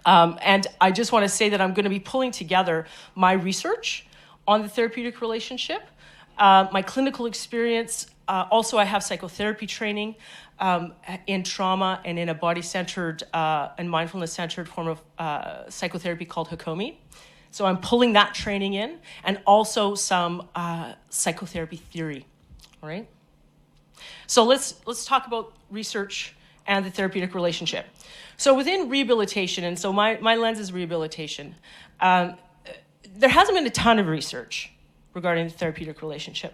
And I just want to say that I'm going to be pulling together my research on the therapeutic relationship, my clinical experience. Also, I have psychotherapy training in trauma and in a body-centered and mindfulness-centered form of psychotherapy called Hakomi. So I'm pulling that training in, and also some psychotherapy theory, all right? So let's talk about research and the therapeutic relationship. So within rehabilitation, and so my lens is rehabilitation, there hasn't been a ton of research regarding the therapeutic relationship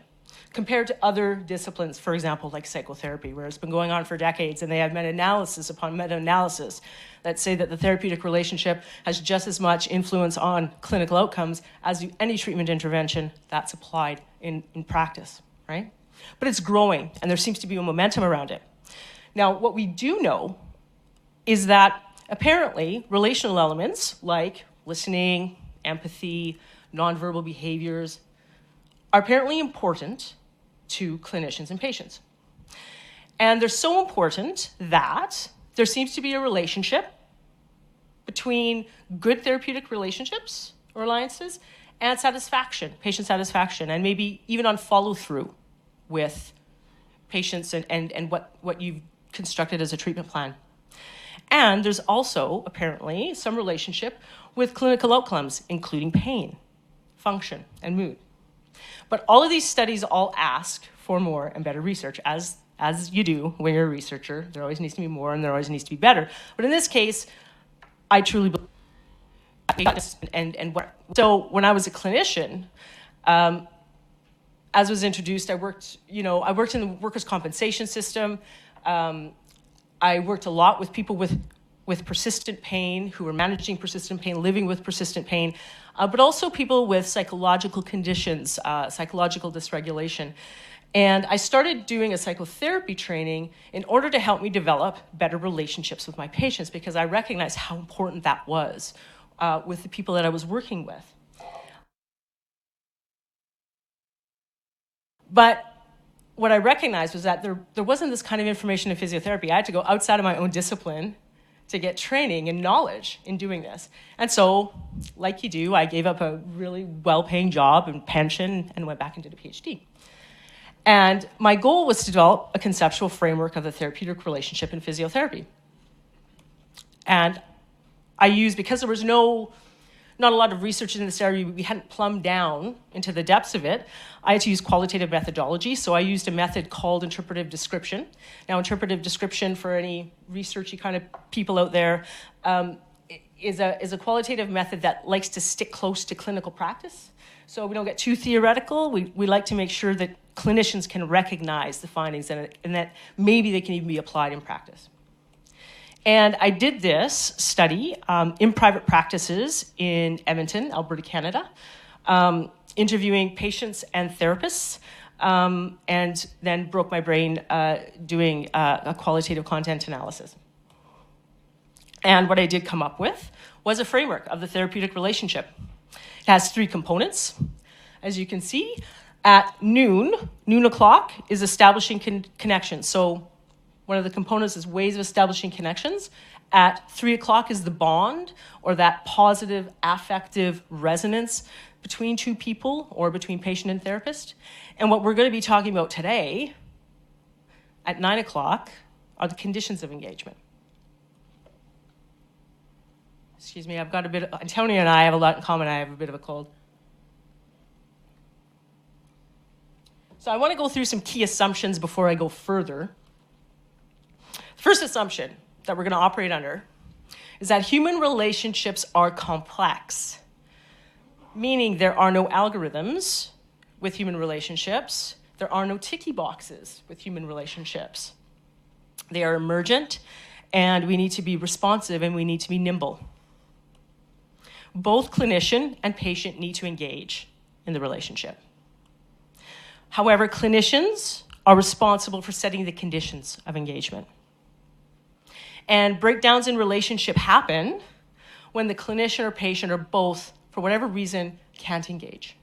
compared to other disciplines, for example, like psychotherapy, where it's been going on for decades, and they have meta-analysis upon meta-analysis that say that the therapeutic relationship has just as much influence on clinical outcomes as any treatment intervention that's applied in practice, right? But it's growing, and there seems to be a momentum around it. Now, what we do know is that apparently relational elements like listening, empathy, nonverbal behaviors are apparently important to clinicians and patients. And they're so important that there seems to be a relationship between good therapeutic relationships or alliances and satisfaction, patient satisfaction, and maybe even on follow-through with patients and what you've constructed as a treatment plan. And there's also, apparently, some relationship with clinical outcomes, including pain, function, and mood. But all of these studies all ask for more and better research, as you do when you're a researcher. There always needs to be more, and there always needs to be better. But in this case, I truly believe so when I was a clinician, as was introduced, I worked in the workers' compensation system. I worked a lot with people with persistent pain, who were managing persistent pain, living with persistent pain, but also people with psychological conditions, psychological dysregulation. And I started doing a psychotherapy training in order to help me develop better relationships with my patients, because I recognized how important that was with the people that I was working with. But what I recognized was that there wasn't this kind of information in physiotherapy. I had to go outside of my own discipline to get training and knowledge in doing this. And so, like you do, I gave up a really well-paying job and pension and went back and did a PhD. And my goal was to develop a conceptual framework of the therapeutic relationship in physiotherapy. And I used, because there was not a lot of research in this area, we hadn't plumbed down into the depths of it, I had to use qualitative methodology. So I used a method called interpretive description. Now, interpretive description, for any researchy kind of people out there, is a qualitative method that likes to stick close to clinical practice. So we don't get too theoretical. We like to make sure that clinicians can recognize the findings and that maybe they can even be applied in practice. And I did this study in private practices in Edmonton, Alberta, Canada, interviewing patients and therapists, and then broke my brain doing a qualitative content analysis. And what I did come up with was a framework of the therapeutic relationship. It has 3 components. As you can see, at noon o'clock is establishing connections. So one of the components is ways of establishing connections. At 3 o'clock is the bond, or that positive affective resonance between 2 people or between patient and therapist. And what we're going to be talking about today at 9 o'clock are the conditions of engagement. Excuse me, Antonio and I have a lot in common. I have a bit of a cold. So I want to go through some key assumptions before I go further. First assumption that we're going to operate under is that human relationships are complex, meaning there are no algorithms with human relationships. There are no ticky boxes with human relationships. They are emergent, and we need to be responsive, and we need to be nimble. Both clinician and patient need to engage in the relationship. However, clinicians are responsible for setting the conditions of engagement. And breakdowns in relationship happen when the clinician or patient or both, for whatever reason, can't engage.